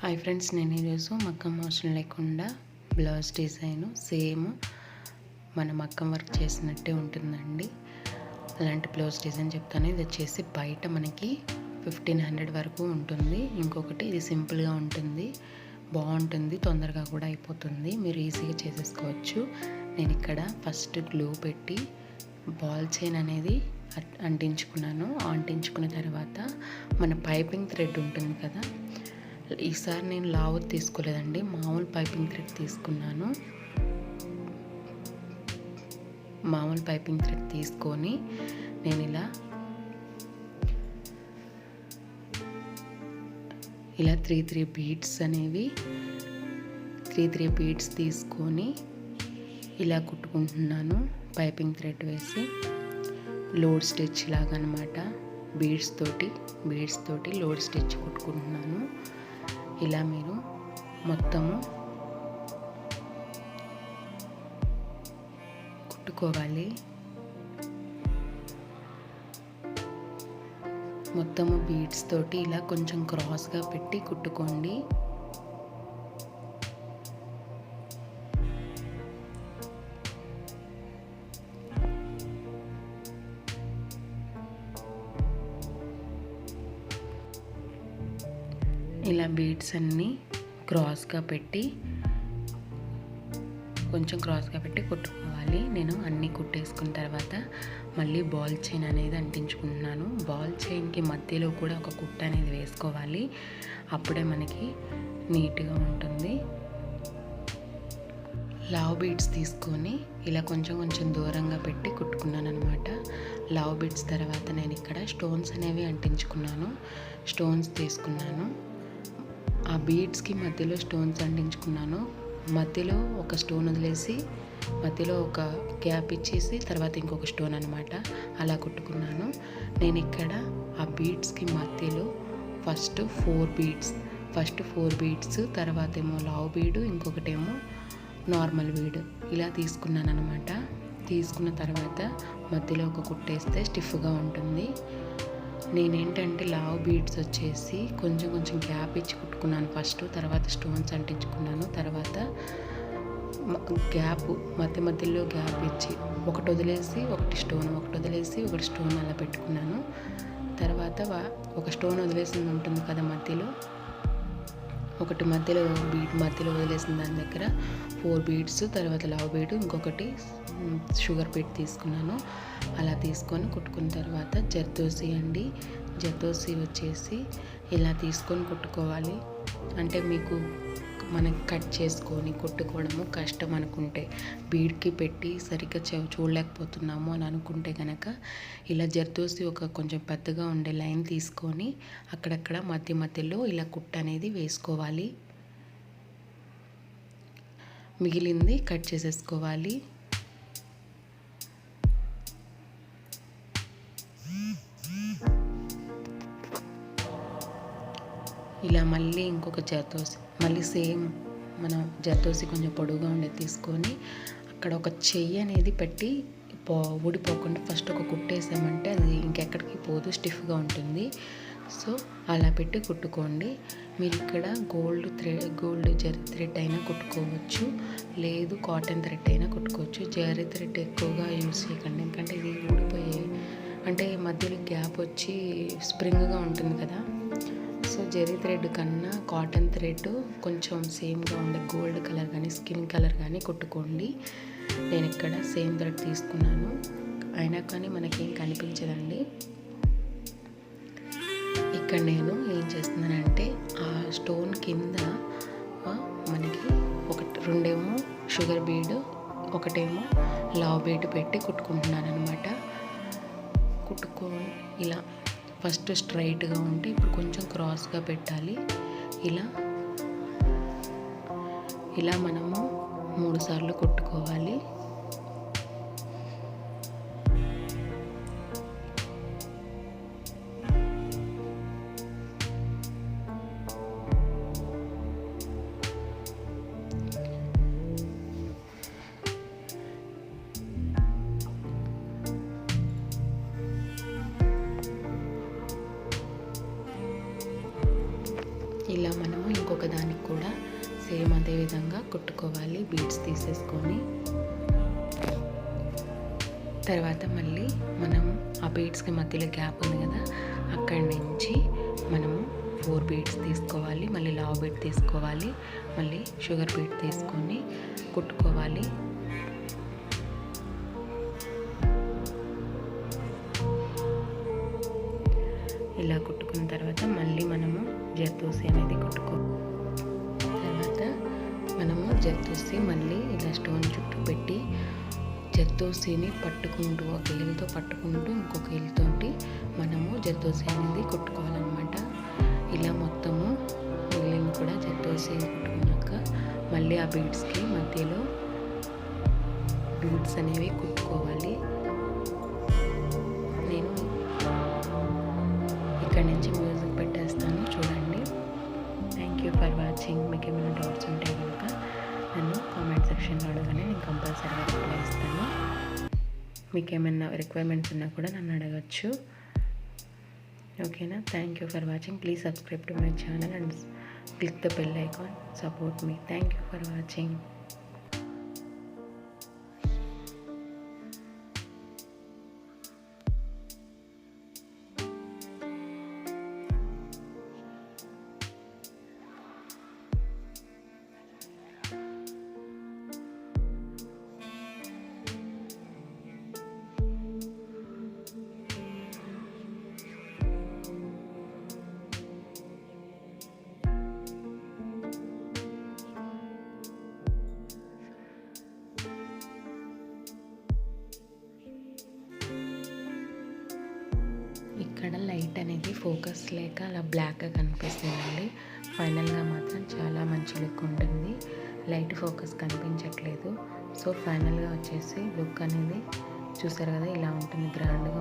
Hi friends, నేను ఈరోజు మగ్గం అవసరం లేకుండా బ్లౌజ్ డిజైన్ సేమ్ మన మగ్గం వర్క్ చేసినట్టే ఉంటుందండి. అలాంటి బ్లౌజ్ డిజైన్ చెప్తాను. ఇది వచ్చేసి బయట మనకి 1500 వరకు ఉంటుంది. ఇంకొకటి ఇది సింపుల్గా ఉంటుంది, బాగుంటుంది, తొందరగా కూడా అయిపోతుంది, మీరు ఈజీగా చేసేసుకోవచ్చు. నేను ఇక్కడ ఫస్ట్ గ్లూ పెట్టి బాల్ చైన్ అనేది అంటించుకున్న తర్వాత మన పైపింగ్ థ్రెడ్ ఉంటుంది కదా, ఈసారి నేను లావు తీసుకోలేదండి, మామూలు పైపింగ్ థ్రెడ్ తీసుకున్నాను. మామూలు పైపింగ్ థ్రెడ్ తీసుకొని నేను ఇలా 3 బీడ్స్ అనేవి 3 బీడ్స్ తీసుకొని ఇలా కుట్టుకుంటున్నాను. పైపింగ్ థ్రెడ్ వేసి లోడ్ స్టిచ్ లాగా అనమాట. బీడ్స్ తోటి లోడ్ స్టిచ్ కుట్టుకుంటున్నాను. ఇలా మీరు మొత్తము కుట్టుకోవాలి. మొత్తము బీడ్స్ తోటి ఇలా కొంచెం క్రాస్గా పెట్టి కుట్టుకోండి. ఇలా బీడ్స్ అన్నీ కొంచెం క్రాస్గా పెట్టి కుట్టుకోవాలి. నేను అన్నీ కుట్టేసుకున్న తర్వాత మళ్ళీ బాల్ చైన్ అనేది అంటించుకుంటున్నాను. బాల్ చైన్కి మధ్యలో కూడా ఒక కుట్ట అనేది వేసుకోవాలి, అప్పుడే మనకి నీట్గా ఉంటుంది. లావ్ బీడ్స్ తీసుకొని ఇలా కొంచెం దూరంగా పెట్టి కుట్టుకున్నాను అనమాట. లావ్ బీడ్స్ తర్వాత నేను ఇక్కడ స్టోన్స్ అనేవి అంటించుకున్నాను. స్టోన్స్ తీసుకున్నాను, ఆ బీడ్స్కి మధ్యలో స్టోన్స్ అంటించుకున్నాను. మధ్యలో ఒక స్టోన్ వదిలేసి మధ్యలో ఒక గ్యాప్ ఇచ్చేసి తర్వాత ఇంకొక స్టోన్ అనమాట, అలా కుట్టుకున్నాను. నేను ఇక్కడ ఆ బీడ్స్కి మధ్యలో ఫస్ట్ 4 బీడ్స్ తర్వాత ఏమో లావ్ బీడు, ఇంకొకటేమో నార్మల్ బీడు, ఇలా తీసుకున్నాను అనమాట. తీసుకున్న తర్వాత మధ్యలో ఒక కుట్టేస్తే స్టిఫ్గా ఉంటుంది. నేనేంటంటే లావ్ బీడ్స్ వచ్చేసి కొంచెం గ్యాప్ ఇచ్చి కుట్టుకున్నాను ఫస్ట్, తర్వాత స్టోన్స్ అంటించుకున్నాను. తర్వాత గ్యాప్ మధ్యలో గ్యాప్ ఇచ్చి ఒకటి వదిలేసి ఒకటి స్టోన్ అలా పెట్టుకున్నాను. తర్వాత ఒక స్టోన్ వదిలేసింది ఉంటుంది కదా మధ్యలో, ఒకటి బీడ్ మధ్యలో వదిలేసిన దాని దగ్గర 4 బీడ్స్, తర్వాత లావ్ బీడ్, ఇంకొకటి షుగర్ బీడ్ తీసుకున్నాను. అలా తీసుకొని కుట్టుకున్న తర్వాత జర్దోసి వచ్చేసి ఇలా తీసుకొని కుట్టుకోవాలి. అంటే మనం కట్ చేసుకొని కుట్టుకోవడము కష్టం అనుకుంటే, బీడ్కి పెట్టి సరిగ్గా చూడలేకపోతున్నాము అని అనుకుంటే కనుక ఇలా జర్దోసి ఒక కొంచెం పెద్దగా ఉండే లైన్ తీసుకొని అక్కడక్కడ మధ్యలో ఇలా కుట్ట అనేది వేసుకోవాలి. మిగిలింది కట్ చేసేసుకోవాలి. ఇలా మళ్ళీ ఇంకొక జర్దోసి, మళ్ళీ సేమ్ మనం జర్దోసి కొంచెం పొడవుగా ఉండేది తీసుకొని అక్కడ ఒక చెయ్యి అనేది పెట్టి ఊడిపోకుండా ఫస్ట్ ఒక కుట్టేసామంటే అది ఇంకెక్కడికి పోదు, స్టిఫ్గా ఉంటుంది. సో అలా పెట్టి కుట్టుకోండి. మీరు ఇక్కడ గోల్డ్ జరీ థ్రెడ్ అయినా కుట్టుకోవచ్చు, లేదు కాటన్ థ్రెడ్ అయినా కుట్టుకోవచ్చు. జరీ థ్రెడ్ ఎక్కువగా యూజ్ చేయకండి, ఎందుకంటే ఇది అంటే మధ్యలో గ్యాప్ వచ్చి స్ప్రింగ్గా ఉంటుంది కదా. సో జరీ థ్రెడ్ కన్నా కాటన్ థ్రెడ్ కొంచెం సేమ్గా ఉండే గోల్డ్ కలర్ కానీ స్కిన్ కలర్ కానీ కుట్టుకోండి. నేను ఇక్కడ సేమ్ థ్రెడ్ తీసుకున్నాను, అయినా కానీ మనకేం కనిపించదండి. ఇక్కడ నేను ఏం చేస్తున్నానంటే ఆ స్టోన్ కింద మనకి రెండేమో షుగర్ బీడ్, ఒకటేమో లావ్ బీడ్ పెట్టి కుట్టుకుంటున్నాను అనమాట. ఇలా ఫస్ట్ స్ట్రైట్గా ఉంటే ఇప్పుడు కొంచెం క్రాస్గా పెట్టాలి. ఇలా మనము 3 సార్లు కుట్టుకోవాలి. ఇలా మనం మనము ఇంకొక దానికి కూడా సేమ్ అదే విధంగా కుట్టుకోవాలి. బీడ్స్ తీసేసుకొని తర్వాత మళ్ళీ మనం ఆ బీడ్స్కి మధ్యలో గ్యాప్ ఉంది కదా, అక్కడి నుంచి మనము 4 బీడ్స్ తీసుకోవాలి. మళ్ళీ లావ్ బీడ్ తీసుకోవాలి, మళ్ళీ షుగర్ బీడ్ తీసుకొని కుట్టుకోవాలి. ఇలా కుట్టుకున్న తర్వాత మళ్ళీ మనము జర్దోసి అనేది తర్వాత మనము జర్దోసి మళ్ళీ ఇలా స్టోన్ చుట్టూ పెట్టి జర్దోసిని పట్టుకుంటూ ఒక ఏలుతో పట్టుకుంటూ ఇంకొక ఏలుతోటి మనము జర్దోసి అనేది కుట్టుకోవాలన్నమాట. ఇలా మొత్తము మిగిలిన కూడా జర్దోసి కుట్టుకున్నాక మళ్ళీ ఆ బీడ్స్కి మధ్యలో బీడ్స్ అనేవి కుట్టుకోవాలి. నేను ఇక్కడ నుంచి మ్యూజిక్ పెట్టేస్తాను, చూడండి. Thank you for watching. మీకు ఏమైనా డౌట్స్ ఉంటే కనుక నన్ను కామెంట్ సెక్షన్లో అడగండి, నేను కంపల్సరీగా రిప్లై ఇస్తాను. మీకు ఏమైనా రిక్వైర్మెంట్స్ ఉన్నా కూడా నన్ను అడగచ్చు. ఓకేనా? Thank you for watching. Please subscribe to my channel and click the bell icon. Support me. Thank you for watching. ఇక్కడ లైట్ అనేది ఫోకస్ లేక అలా బ్లాక్గా కనిపిస్తుందండి. ఫైనల్గా మాత్రం చాలా మంచి లుక్ ఉంటుంది. లైట్ ఫోకస్ కనిపించట్లేదు. సో ఫైనల్గా వచ్చేసి లుక్ అనేది చూసారు కదా, ఇలా ఉంటుంది, గ్రాండ్గా.